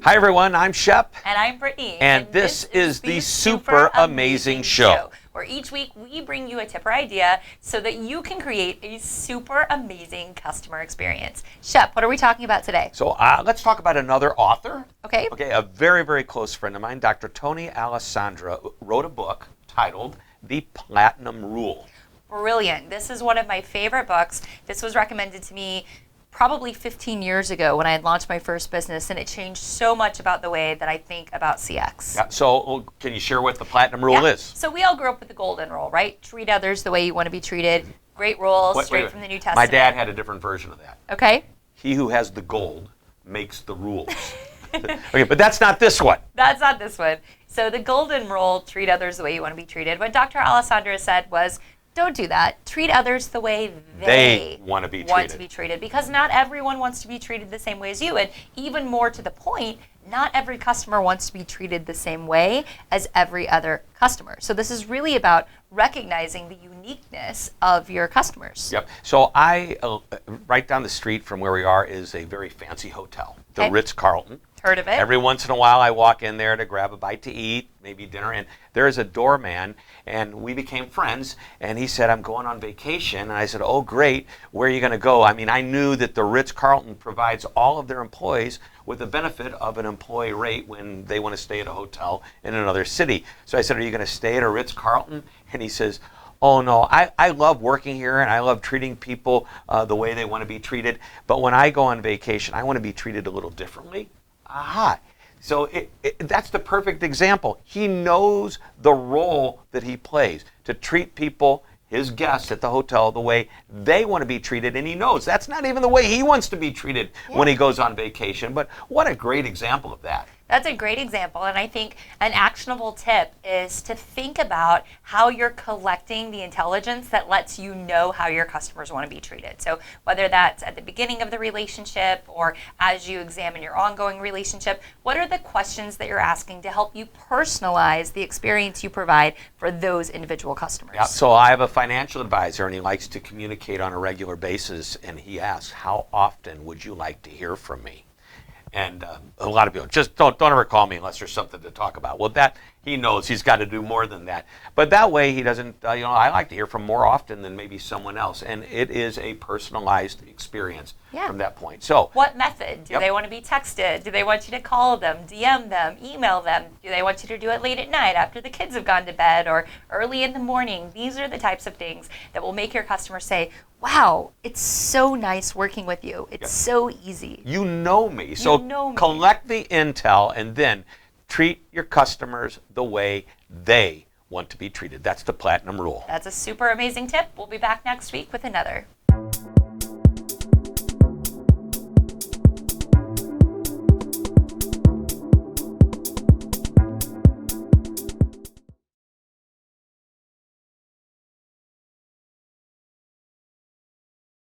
Hi everyone, I'm Shep. And I'm Brittany. And this is the Super Amazing Show, where each week we bring you a tip or idea so that you can create a super amazing customer experience. Shep, what are we talking about today? So let's talk about another author. Okay. Okay, a very, very close friend of mine, Dr. Tony Alessandra, wrote a book titled The Platinum Rule. Brilliant. This is one of my favorite books. This was recommended to me probably 15 years ago when I had launched my first business, and it changed so much about the way that I think about CX. Yeah, so can you share what the Platinum Rule is? So we all grew up with the golden rule, right? Treat others the way you want to be treated. Great rule, straight from the New Testament. My dad had a different version of that. Okay. He who has the gold makes the rules. Okay, but that's not this one. That's not this one. So the golden rule, treat others the way you want to be treated. What Dr. Alessandra said was, don't do that. Treat others the way they want to be treated. Because not everyone wants to be treated the same way as you. And even more to the point, not every customer wants to be treated the same way as every other customer. So this is really about recognizing the uniqueness of your customers. Yep. So right down the street from where we are is a very fancy hotel, the Ritz-Carlton. Heard of it. Every once in a while I walk in there to grab a bite to eat, maybe dinner, and there is a doorman, and we became friends, and he said, I'm going on vacation, and I said, oh great, where are you going to go? I mean, I knew that the Ritz-Carlton provides all of their employees with the benefit of an employee rate when they want to stay at a hotel in another city. So I said, are you going to stay at a Ritz-Carlton? And he says, oh no, I love working here and I love treating people the way they want to be treated, but when I go on vacation, I want to be treated a little differently. Aha. So that's the perfect example. He knows the role that he plays to treat people, his guests at the hotel, the way they want to be treated, and he knows that's not even the way he wants to be treated when he goes on vacation. But what a great example of that. That's a great example, and I think an actionable tip is to think about how you're collecting the intelligence that lets you know how your customers want to be treated. So whether that's at the beginning of the relationship or as you examine your ongoing relationship, what are the questions that you're asking to help you personalize the experience you provide for those individual customers? Yeah, so I have a financial advisor, and he likes to communicate on a regular basis, and he asks, how often would you like to hear from me? And a lot of people just don't ever call me unless there's something to talk about. Well, that he knows he's got to do more than that. But that way he doesn't, I like to hear from more often than maybe someone else. And it is a personalized experience from that point. So what method? Do they want to be texted? Do they want you to call them, DM them, email them? Do they want you to do it late at night after the kids have gone to bed or early in the morning? These are the types of things that will make your customer say, wow, it's so nice working with you. It's so easy. You know me. So collect the intel and then treat your customers the way they want to be treated. That's the Platinum Rule. That's a super amazing tip. We'll be back next week with another.